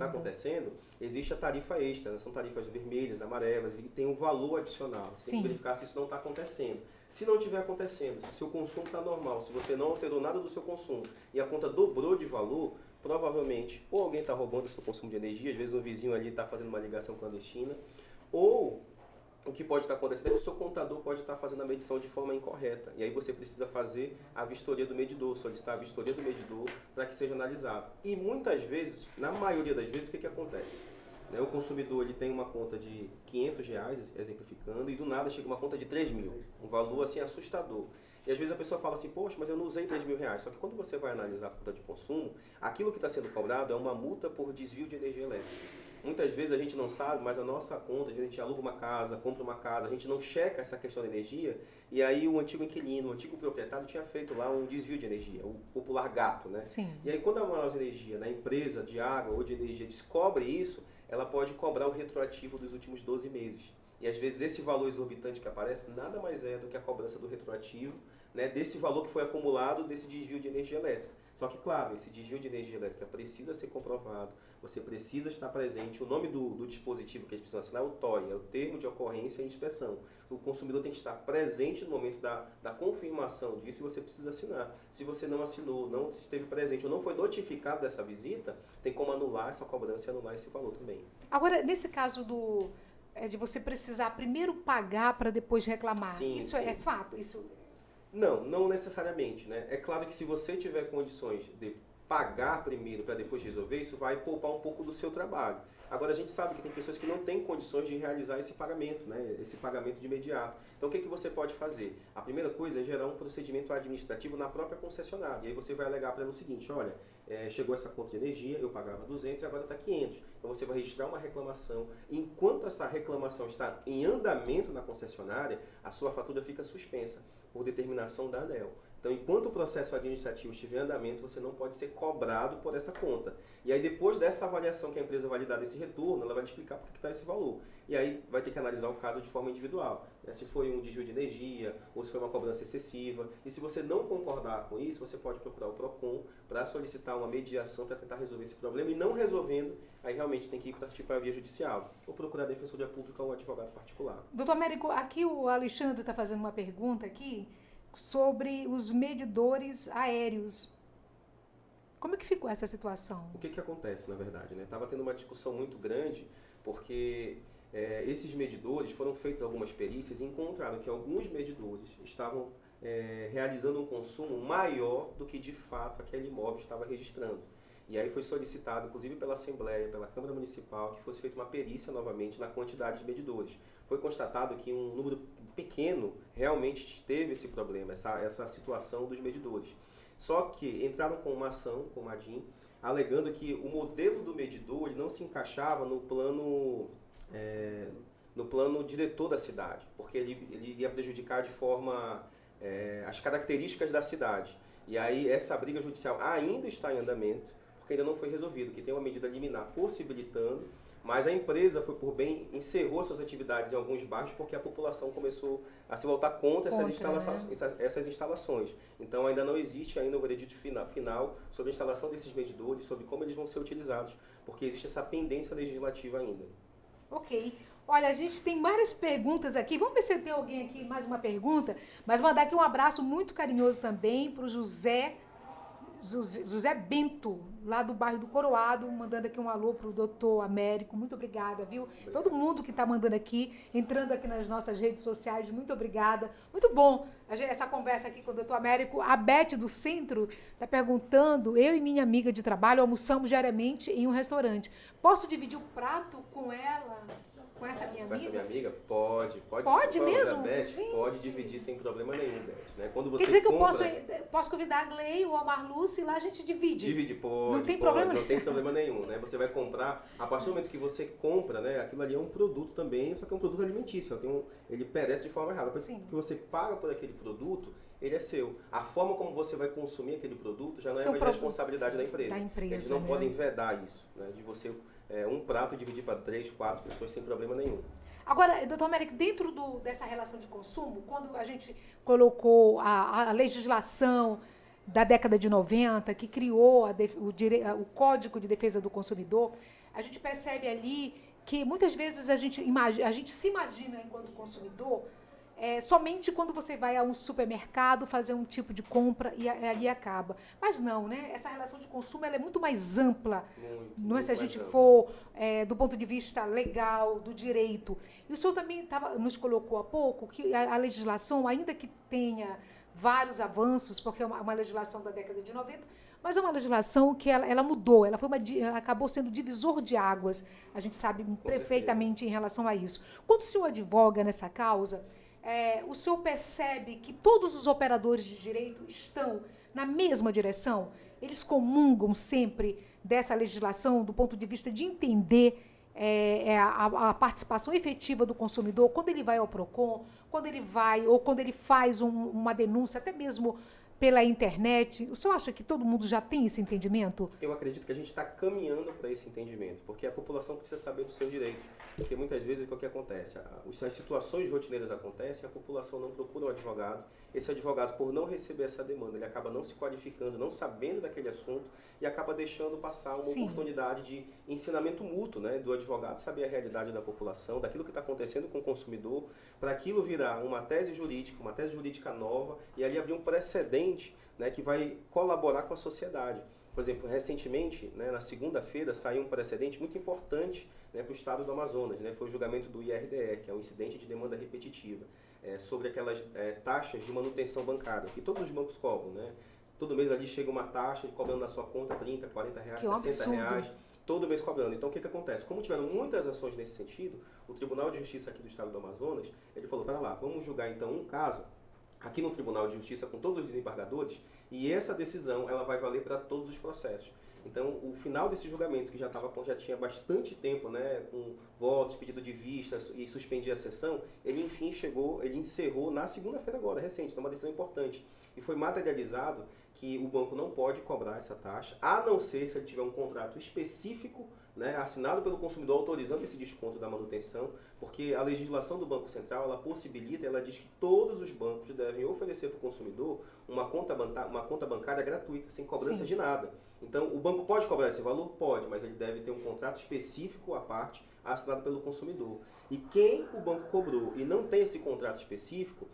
acontecendo. Existe a tarifa extra, né? São tarifas vermelhas, amarelas, e tem um valor adicional. Você tem que verificar se isso não está acontecendo. Se não estiver acontecendo, se o seu consumo está normal, se você não alterou nada do seu consumo e a conta dobrou de valor, provavelmente ou alguém está roubando o seu consumo de energia, às vezes um vizinho ali está fazendo uma ligação clandestina, ou o que pode estar acontecendo é que o seu contador pode estar fazendo a medição de forma incorreta. E aí você precisa fazer a vistoria do medidor, solicitar a vistoria do medidor para que seja analisado. E muitas vezes, na maioria das vezes, o que acontece? O consumidor ele tem uma conta de R$500, exemplificando, e do nada chega uma conta de 3 mil. Um valor assim assustador. E às vezes a pessoa fala assim, poxa, mas eu não usei 3 mil reais. Só que quando você vai analisar a conta de consumo, aquilo que está sendo cobrado é uma multa por desvio de energia elétrica. Muitas vezes a gente não sabe, mas a nossa conta, às vezes a gente aluga uma casa, compra uma casa, a gente não checa essa questão da energia, e aí o antigo inquilino, o antigo proprietário tinha feito lá um desvio de energia, o popular gato, né? Sim. E aí quando a Manaus Energia, na empresa de água ou de energia, descobre isso, ela pode cobrar o retroativo dos últimos 12 meses. E às vezes esse valor exorbitante que aparece nada mais é do que a cobrança do retroativo, né, desse valor que foi acumulado desse desvio de energia elétrica. Só que, claro, esse desvio de energia elétrica precisa ser comprovado, você precisa estar presente. O nome do dispositivo que eles precisam assinar é o TOI, é o Termo de Ocorrência e Inspeção. O consumidor tem que estar presente no momento da confirmação disso e você precisa assinar. Se você não assinou, não esteve presente ou não foi notificado dessa visita, tem como anular essa cobrança e anular esse valor também. Agora, nesse caso de você precisar primeiro pagar para depois reclamar, Sim, isso sim. é fato? Isso... Não necessariamente, né? É claro que se você tiver condições de pagar primeiro para depois resolver, isso vai poupar um pouco do seu trabalho. Agora, a gente sabe que tem pessoas que não têm condições de realizar esse pagamento, né? Esse pagamento de imediato. Então, o que você pode fazer? A primeira coisa é gerar um procedimento administrativo na própria concessionária. E aí você vai alegar para ela o seguinte, olha, chegou essa conta de energia, eu pagava 200 e agora está 500. Então, você vai registrar uma reclamação. Enquanto essa reclamação está em andamento na concessionária, a sua fatura fica suspensa por determinação da ANEEL. Então, enquanto o processo administrativo estiver em andamento, você não pode ser cobrado por essa conta. E aí, depois dessa avaliação que a empresa vai lhe dar desse retorno, ela vai te explicar por que está esse valor. E aí, vai ter que analisar o caso de forma individual, né? Se foi um desvio de energia, ou se foi uma cobrança excessiva. E se você não concordar com isso, você pode procurar o PROCON para solicitar uma mediação para tentar resolver esse problema. E não resolvendo, aí realmente tem que partir para a via judicial. Ou procurar a Defensoria Pública ou um advogado particular. Doutor Américo, aqui o Alexandre está fazendo uma pergunta aqui sobre os medidores aéreos. Como é que ficou essa situação? O que acontece, na verdade, né? Estava tendo uma discussão muito grande, porque esses medidores foram feitas algumas perícias e encontraram que alguns medidores estavam realizando um consumo maior do que de fato aquele imóvel estava registrando. E aí foi solicitado, inclusive pela Assembleia, pela Câmara Municipal, que fosse feita uma perícia novamente na quantidade de medidores. Foi constatado que um número pequeno realmente teve esse problema, essa situação dos medidores. Só que entraram com uma ação, com uma ADIM, alegando que o modelo do medidor ele não se encaixava no plano diretor da cidade, porque ele ia prejudicar de forma as características da cidade. E aí essa briga judicial ainda está em andamento, porque ainda não foi resolvido, que tem uma medida liminar possibilitando, mas a empresa, foi por bem, encerrou suas atividades em alguns bairros porque a população começou a se voltar contra essas instalações. Então ainda não existe ainda o veredito final sobre a instalação desses medidores, sobre como eles vão ser utilizados, porque existe essa pendência legislativa ainda. Ok. Olha, a gente tem várias perguntas aqui. Vamos ver se tem alguém aqui, mais uma pergunta. Mas mandar aqui um abraço muito carinhoso também para o José Bento, lá do bairro do Coroado, mandando aqui um alô para o doutor Américo. Muito obrigada, viu? Obrigado. Todo mundo que está mandando aqui, entrando aqui nas nossas redes sociais, muito obrigada. Muito bom essa conversa aqui com o doutor Américo. A Beth do Centro está perguntando, eu e minha amiga de trabalho almoçamos diariamente em um restaurante. Posso dividir o prato com ela? Com essa minha amiga? Com essa minha amiga? Pode. Pode mesmo? Beth, pode dividir sem problema nenhum, Beth. Né? Quando você quer dizer que compra... eu posso convidar a Glei ou a Marluce e lá a gente divide? Divide, pode. Não tem problema nenhum. Não tem problema nenhum, né? Você vai comprar, a partir do momento que você compra, né? Aquilo ali é um produto também, só que é um produto alimentício. Ele perece de forma errada. Porque que você paga por aquele produto, ele é seu. A forma como você vai consumir aquele produto já não é mais responsabilidade da empresa. Eles não podem vedar isso, né? De você um prato dividir para 3, 4 pessoas sem problema nenhum. Agora, doutor Américo, dentro dessa relação de consumo, quando a gente colocou a legislação da década de 90, que criou o Código de Defesa do Consumidor, a gente percebe ali que muitas vezes a gente se imagina enquanto consumidor somente quando você vai a um supermercado fazer um tipo de compra e ali acaba. Mas não, né? Essa relação de consumo ela é muito mais ampla, não é? Se a gente for do ponto de vista legal, do direito. E o senhor também nos colocou há pouco que a legislação, ainda que tenha vários avanços, porque é uma legislação da década de 90, mas é uma legislação que ela mudou, ela acabou sendo divisor de águas, a gente sabe perfeitamente em relação a isso. Quando o senhor advoga nessa causa, o senhor percebe que todos os operadores de direito estão na mesma direção? Eles comungam sempre dessa legislação do ponto de vista de entender a participação efetiva do consumidor quando ele vai ao PROCON, quando ele vai ou quando ele faz uma denúncia, até mesmo pela internet. O senhor acha que todo mundo já tem esse entendimento? Eu acredito que a gente está caminhando para esse entendimento, porque a população precisa saber dos seus direitos. Porque muitas vezes o que acontece? As situações rotineiras acontecem, a população não procura o advogado. Esse advogado, por não receber essa demanda, ele acaba não se qualificando, não sabendo daquele assunto e acaba deixando passar uma oportunidade de ensinamento mútuo, né, do advogado saber a realidade da população, daquilo que está acontecendo com o consumidor, para aquilo virar uma tese jurídica nova e ali abrir um precedente, né, que vai colaborar com a sociedade. Por exemplo, recentemente, né, na segunda-feira, saiu um precedente muito importante, né, para o estado do Amazonas. Né, foi o julgamento do IRDR, que é o incidente de demanda repetitiva, sobre aquelas taxas de manutenção bancária, que todos os bancos cobram. Né? Todo mês ali chega uma taxa cobrando na sua conta 30, 40 reais, que 60 reais, todo mês cobrando. Então, o que acontece? Como tiveram muitas ações nesse sentido, o Tribunal de Justiça aqui do estado do Amazonas, ele falou, para lá, vamos julgar então um caso aqui no Tribunal de Justiça com todos os desembargadores, e essa decisão ela vai valer para todos os processos. Então, o final desse julgamento, que já tinha bastante tempo, né, com votos, pedido de vista e suspendia a sessão, ele enfim ele encerrou na segunda-feira agora, recente, então uma decisão importante. E foi materializado que o banco não pode cobrar essa taxa, a não ser se ele tiver um contrato específico, né, assinado pelo consumidor autorizando esse desconto da manutenção, porque a legislação do Banco Central, ela possibilita, ela diz que todos os bancos devem oferecer para o consumidor uma conta bancária gratuita, sem cobrança de nada. Então, o banco pode cobrar esse valor? Pode, mas ele deve ter um contrato específico à parte, assinado pelo consumidor. E quem o banco cobrou e não tem esse contrato específico,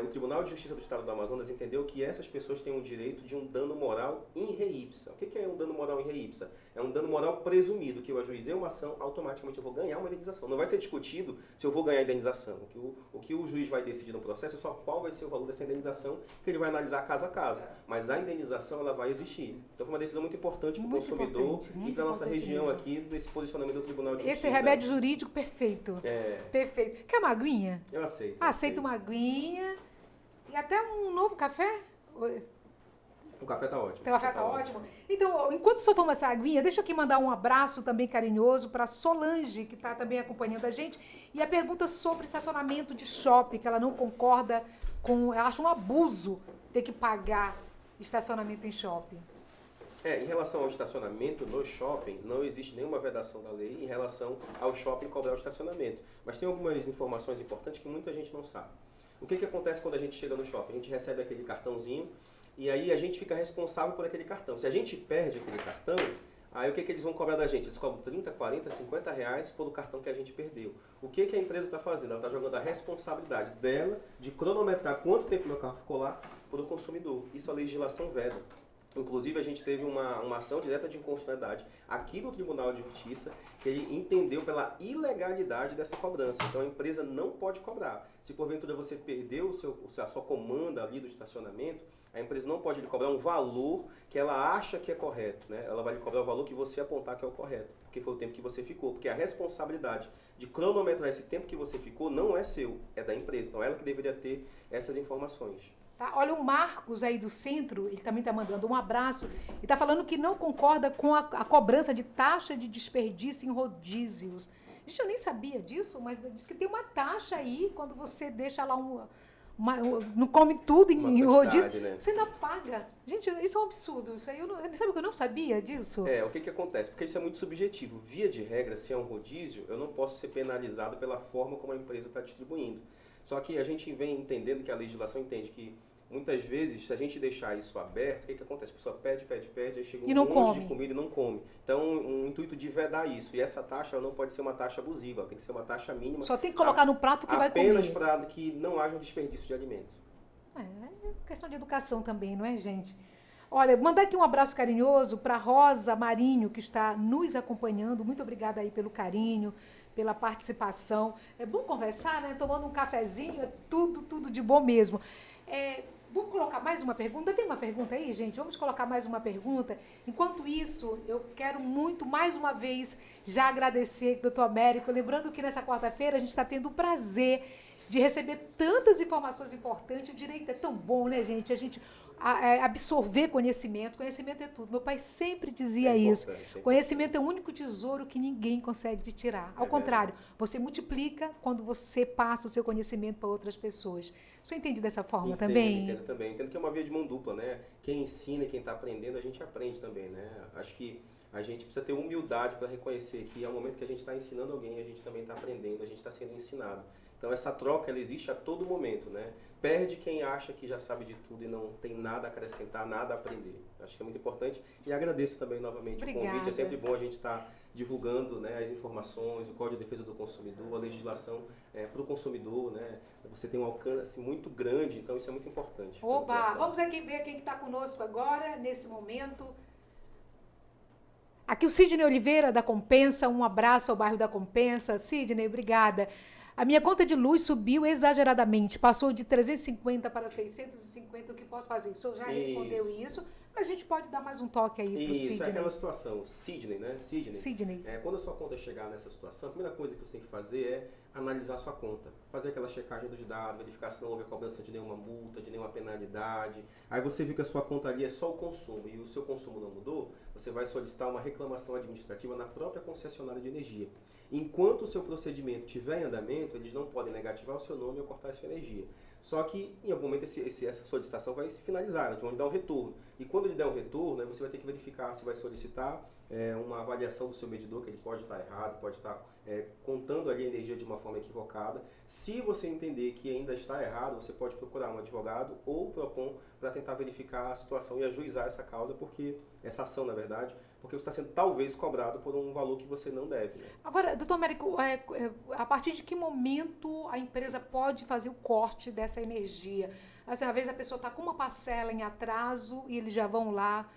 o Tribunal de Justiça do Estado do Amazonas entendeu que essas pessoas têm o direito de um dano moral in re ipsa. O que é um dano moral in re ipsa? É um dano moral presumido, que eu ajuizei uma ação, automaticamente eu vou ganhar uma indenização. Não vai ser discutido se eu vou ganhar a indenização. O que o juiz vai decidir no processo é só qual vai ser o valor dessa indenização, que ele vai analisar caso a caso. Mas a indenização, ela vai existir. Então foi uma decisão muito importante para o consumidor e para a nossa região mesmo aqui, desse posicionamento do Tribunal de Justiça. Esse remédio jurídico perfeito. Perfeito. Quer uma aguinha? Eu aceito. Aceito uma aguinha. E até um novo café? O café tá ótimo. O café tá ótimo. Então, enquanto o senhor toma essa aguinha, deixa eu aqui mandar um abraço também carinhoso para Solange, que está também acompanhando a gente. E a pergunta sobre estacionamento de shopping, que ela não concorda com... Ela acha um abuso ter que pagar estacionamento em shopping. Em relação ao estacionamento no shopping, não existe nenhuma vedação da lei em relação ao shopping cobrar o estacionamento. Mas tem algumas informações importantes que muita gente não sabe. O que acontece quando a gente chega no shopping? A gente recebe aquele cartãozinho e aí a gente fica responsável por aquele cartão. Se a gente perde aquele cartão, aí o que eles vão cobrar da gente? Eles cobram 30, 40, 50 reais pelo cartão que a gente perdeu. O que a empresa está fazendo? Ela está jogando a responsabilidade dela de cronometrar quanto tempo meu carro ficou lá para o consumidor. Isso a legislação veda. Inclusive, a gente teve uma ação direta de inconstitucionalidade aqui do Tribunal de Justiça, que ele entendeu pela ilegalidade dessa cobrança. Então, a empresa não pode cobrar. Se, porventura, você perdeu a sua comanda ali do estacionamento, a empresa não pode lhe cobrar um valor que ela acha que é correto. Né? Ela vai lhe cobrar o valor que você apontar que é o correto, porque foi o tempo que você ficou. Porque a responsabilidade de cronometrar esse tempo que você ficou não é seu, é da empresa. Então, ela que deveria ter essas informações. Tá? Olha, o Marcos aí do centro, ele também está mandando um abraço e está falando que não concorda com a cobrança de taxa de desperdício em rodízios. Gente, eu nem sabia disso, mas diz que tem uma taxa aí quando você deixa lá não come tudo em rodízio, né? Você ainda paga. Gente, isso é um absurdo. Isso aí sabe que eu não sabia disso? O que acontece? Porque isso é muito subjetivo. Via de regra, se é um rodízio, eu não posso ser penalizado pela forma como a empresa está distribuindo. Só que a gente vem entendendo que a legislação entende que muitas vezes, se a gente deixar isso aberto, o que acontece? A pessoa pede, aí chega um monte de comida e não come. Então, um intuito de vedar isso. E essa taxa não pode ser uma taxa abusiva, ela tem que ser uma taxa mínima. Só tem que colocar no prato que vai comer. Apenas para que não haja um desperdício de alimentos. É questão de educação também, não é, gente? Olha, mandar aqui um abraço carinhoso para Rosa Marinho, que está nos acompanhando. Muito obrigada aí pelo carinho, pela participação. É bom conversar, né? Tomando um cafezinho, é tudo de bom mesmo. Vamos colocar mais uma pergunta? Tem uma pergunta aí, gente? Vamos colocar mais uma pergunta. Enquanto isso, eu quero muito, mais uma vez, já agradecer, doutor Américo. Lembrando que nessa quarta-feira a gente está tendo o prazer de receber tantas informações importantes. O direito é tão bom, né, gente? A gente absorver conhecimento. Conhecimento é tudo. Meu pai sempre dizia isso. Conhecimento é o único tesouro que ninguém consegue te tirar. Ao contrário, você multiplica quando você passa o seu conhecimento para outras pessoas. O senhor entende dessa forma Entendo, também? entendo também. Entendo que é uma via de mão dupla, né? Quem ensina, quem está aprendendo, a gente aprende também, né? Acho que a gente precisa ter humildade para reconhecer que ao momento que a gente está ensinando alguém, a gente também está aprendendo, a gente está sendo ensinado. Então essa troca, ela existe a todo momento, né? Perde quem acha que já sabe de tudo e não tem nada a acrescentar, nada a aprender. Acho que isso é muito importante e agradeço também novamente o convite. É sempre bom a gente estar divulgando, né, as informações, o Código de Defesa do Consumidor, a legislação para o consumidor, né? Você tem um alcance muito grande, então isso é muito importante. Opa, vamos aqui ver quem está conosco agora, nesse momento. Aqui o Sidney Oliveira, da Compensa, um abraço ao bairro da Compensa. Sidney, obrigada. A minha conta de luz subiu exageradamente, passou de 350 para 650, o que posso fazer? O senhor já respondeu isso, mas a gente pode dar mais um toque aí para o Sidney. Isso, é aquela situação. Sidney, né? Sidney. Quando a sua conta chegar nessa situação, a primeira coisa que você tem que fazer é analisar a sua conta. Fazer aquela checagem dos dados, verificar se não houve a cobrança de nenhuma multa, de nenhuma penalidade. Aí você viu que a sua conta ali é só o consumo e o seu consumo não mudou, você vai solicitar uma reclamação administrativa na própria concessionária de energia. Enquanto o seu procedimento estiver em andamento, eles não podem negativar o seu nome ou cortar a sua energia. Só que, em algum momento, essa solicitação vai se finalizar, eles vão lhe dar um retorno. E quando ele der um retorno, né, você vai ter que verificar se vai solicitar uma avaliação do seu medidor, que ele pode estar errado, pode estar contando ali a energia de uma forma equivocada. Se você entender que ainda está errado, você pode procurar um advogado ou o PROCON para tentar verificar a situação e ajuizar essa causa, porque essa ação, na verdade, porque você está sendo talvez cobrado por um valor que você não deve. Né? Agora, doutor Américo, a partir de que momento a empresa pode fazer o corte dessa energia? Assim, às vezes a pessoa está com uma parcela em atraso e eles já vão lá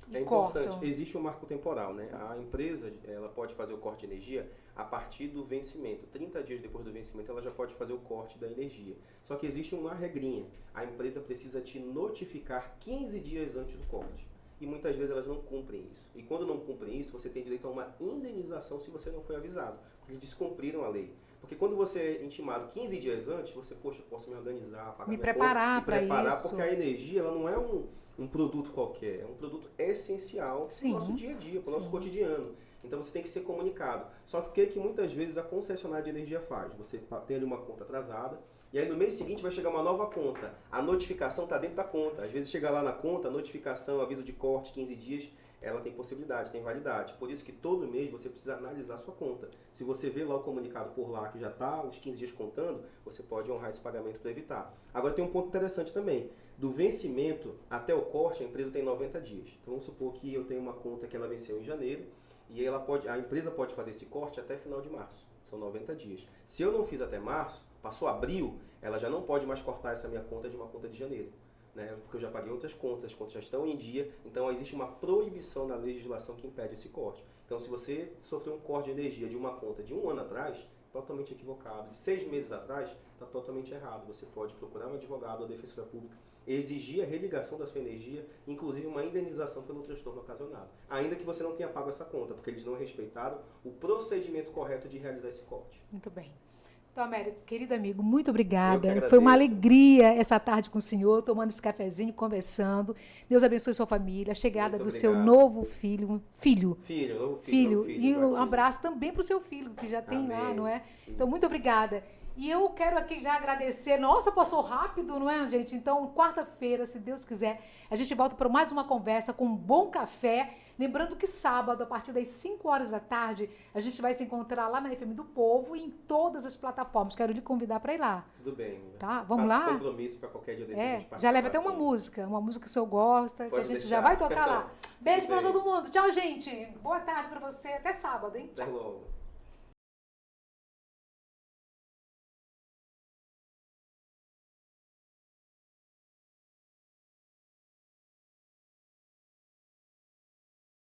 e importante, cortam. existe um marco temporal, né? A empresa, ela pode fazer o corte de energia a partir do vencimento. 30 dias depois do vencimento, ela já pode fazer o corte da energia. Só que existe uma regrinha. A empresa precisa te notificar 15 dias antes do corte. E muitas vezes elas não cumprem isso. E quando não cumprem isso, você tem direito a uma indenização se você não foi avisado. Porque eles descumpriram a lei. Porque quando você é intimado 15 dias antes, você, poxa, posso me organizar, pagar Me minha preparar conta, me preparar, isso. porque a energia ela não é um produto qualquer, é um produto essencial para o nosso dia a dia, para o nosso cotidiano. Então você tem que ser comunicado. Só que o que muitas vezes a concessionária de energia faz? Você tem ali uma conta atrasada, e aí no mês seguinte vai chegar uma nova conta. A notificação está dentro da conta. Às vezes chega lá na conta, a notificação, aviso de corte, 15 dias, ela tem possibilidade, tem validade. Por isso que todo mês você precisa analisar a sua conta. Se você vê lá o comunicado por lá que já está os 15 dias contando, você pode honrar esse pagamento para evitar. Agora tem um ponto interessante também. Do vencimento até o corte, a empresa tem 90 dias. Então vamos supor que eu tenho uma conta que ela venceu em janeiro e a empresa pode fazer esse corte até final de março. São 90 dias. Se eu não fiz até março, passou abril, ela já não pode mais cortar essa minha conta de uma conta de janeiro. Né, porque eu já paguei outras contas, as contas já estão em dia, então existe uma proibição na legislação que impede esse corte. Então se você sofreu um corte de energia de uma conta de 1 ano atrás, totalmente equivocado. De 6 meses atrás, está totalmente errado. Você pode procurar um advogado ou defensora pública, exigir a religação da sua energia, inclusive uma indenização pelo transtorno ocasionado. Ainda que você não tenha pago essa conta, porque eles não respeitaram o procedimento correto de realizar esse corte. Muito bem. Então, Américo, querido amigo, muito obrigada. Eu Foi uma alegria essa tarde com o senhor, tomando esse cafezinho, conversando. Deus abençoe sua família, a chegada do seu novo filho. Filho. E um abraço também para o seu filho, que já tem lá, não é? Então, muito obrigada. E eu quero aqui já agradecer. Nossa, passou rápido, não é, gente? Então, quarta-feira, se Deus quiser, a gente volta para mais uma conversa com um bom café. Lembrando que sábado, a partir das 5 horas da tarde, a gente vai se encontrar lá na FM do Povo e em todas as plataformas. Quero lhe convidar para ir lá. Tudo bem. Tá? Vamos lá? Compromisso para qualquer dia desse a gente participar. Já leva até uma música que o senhor gosta, que a gente já vai tocar lá. Beijo para todo mundo. Tchau, gente. Boa tarde para você. Até sábado, hein? Até logo.